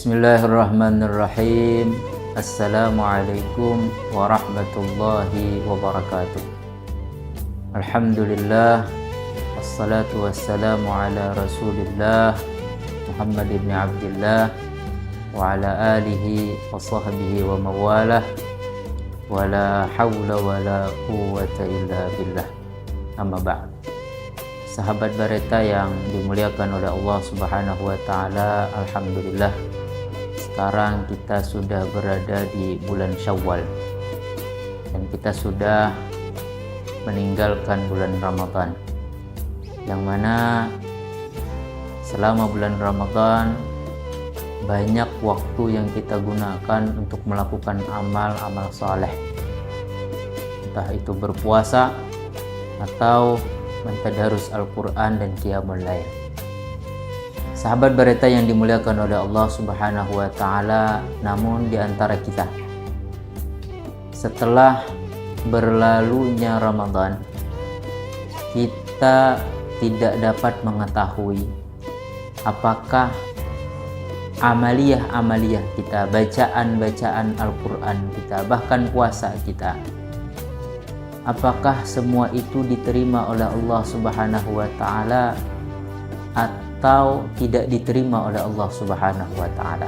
Bismillahirrahmanirrahim. Assalamualaikum warahmatullahi wabarakatuh. Alhamdulillah, wassalatu wassalamu ala rasulillah Muhammad ibn Abdillah wa ala alihi wa sahbihi wa mawalah, wa la hawla wa la quwwata illa billah. Amma ba'd. Sahabat Bareta yang dimuliakan oleh Allah Subhanahu wa taala, alhamdulillah sekarang kita sudah berada di bulan Syawal dan kita sudah meninggalkan bulan Ramadan, yang mana selama bulan Ramadan banyak waktu yang kita gunakan untuk melakukan amal-amal saleh, entah itu berpuasa atau mentadarus Al-Quran dan qiyamul lail. Sahabat Bareta yang dimuliakan oleh Allah Subhanahu wa taala, namun di antara kita setelah berlalunya Ramadan, kita tidak dapat mengetahui apakah amaliyah kita, bacaan Al-Quran kita, bahkan puasa kita, apakah semua itu diterima oleh Allah Subhanahu wa taala atau tidak diterima oleh Allah Subhanahu wa taala.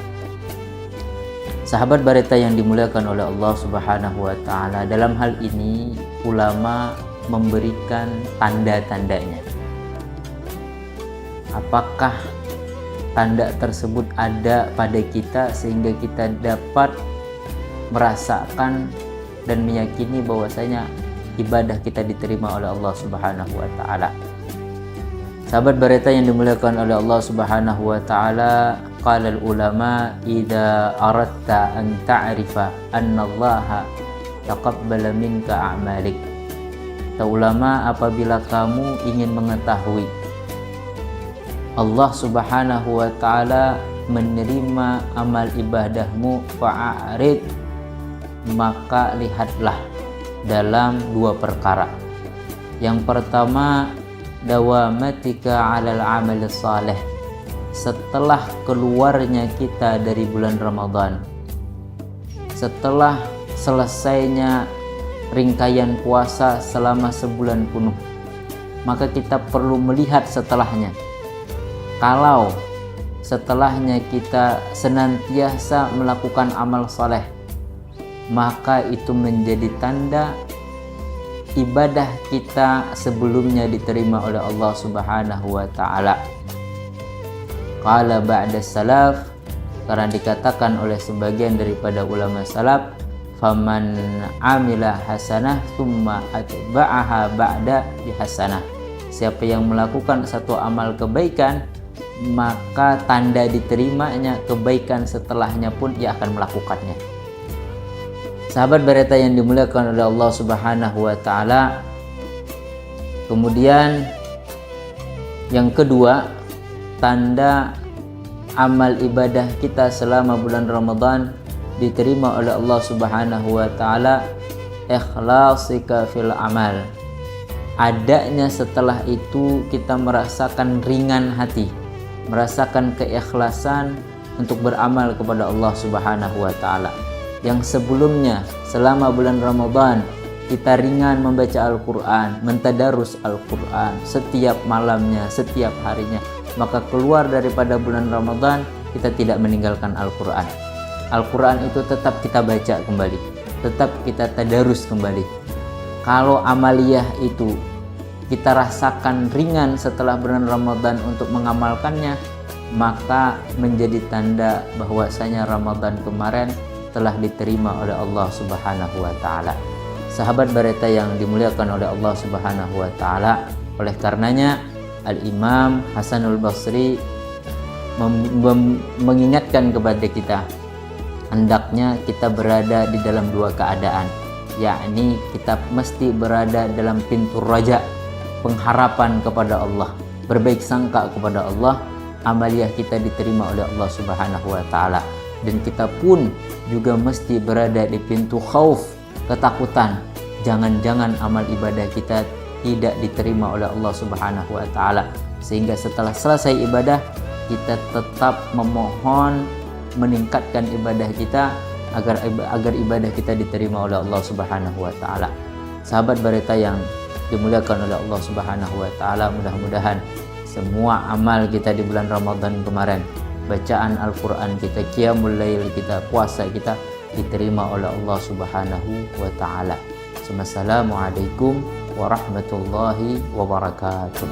Sahabat Bareta yang dimuliakan oleh Allah Subhanahu wa taala, dalam hal ini ulama memberikan tanda-tandanya. Apakah tanda tersebut ada pada kita sehingga kita dapat merasakan dan meyakini bahwasanya ibadah kita diterima oleh Allah Subhanahu wa taala. Sahabat Bareta yang dimuliakan oleh Allah Subhanahu wa taala, qala al-ulama idza aradta an ta'rifa anna Allah taqabbala minka a'malik. Kata ulama, apabila kamu ingin mengetahui Allah Subhanahu wa taala menerima amal ibadahmu, fa'arid, maka lihatlah dalam dua perkara. Yang pertama, dawamatika 'alal 'amal saleh. Setelah keluarnya kita dari bulan Ramadan, setelah selesainya rangkaian puasa selama sebulan penuh, maka kita perlu melihat setelahnya. Kalau setelahnya kita senantiasa melakukan amal saleh, maka itu menjadi tanda ibadah kita sebelumnya diterima oleh Allah Subhanahu wa taala. Qala ba'da salaf, karena dikatakan oleh sebagian daripada ulama salaf, faman amila hasanah tsumma atba'aha ba'da bihasanah. Siapa yang melakukan satu amal kebaikan, maka tanda diterimanya kebaikan setelahnya pun ia akan melakukannya. Sahabat Bareta yang dimuliakan oleh Allah Subhanahu wa taala, kemudian yang kedua, tanda amal ibadah kita selama bulan Ramadan diterima oleh Allah Subhanahu wa taala, ikhlasika fil amal. Adanya setelah itu kita merasakan ringan hati, merasakan keikhlasan untuk beramal kepada Allah Subhanahu wa taala. Yang sebelumnya selama bulan Ramadan kita ringan membaca Al-Quran, mentadarus Al-Quran setiap malamnya, setiap harinya, maka keluar daripada bulan Ramadan kita tidak meninggalkan Al-Quran. Al-Quran itu tetap kita baca kembali, tetap kita tadarus kembali. Kalau amaliyah itu kita rasakan ringan setelah bulan Ramadan untuk mengamalkannya, maka menjadi tanda bahwasanya Ramadan kemarin telah diterima oleh Allah Subhanahu wa taala. Sahabat Bareta yang dimuliakan oleh Allah Subhanahu wa taala, oleh karenanya Al-Imam Hasanul Basri mengingatkan kepada kita, hendaknya kita berada di dalam dua keadaan, yakni kita mesti berada dalam pintu raja, pengharapan kepada Allah, berbaik sangka kepada Allah, amaliyah kita diterima oleh Allah Subhanahu wa taala. Dan kita pun juga mesti berada di pintu khauf, ketakutan, jangan-jangan amal ibadah kita tidak diterima oleh Allah Subhanahu wa taala, sehingga setelah selesai ibadah kita tetap memohon meningkatkan ibadah kita agar ibadah kita diterima oleh Allah Subhanahu wa taala. Sahabat Barita yang dimuliakan oleh Allah Subhanahu wa taala, mudah-mudahan semua amal kita di bulan Ramadan kemarin, bacaan Al-Qur'an kita, qiyamul lail kita, puasa kita diterima oleh Allah Subhanahu wa taala. Wassalamualaikum warahmatullahi wabarakatuh.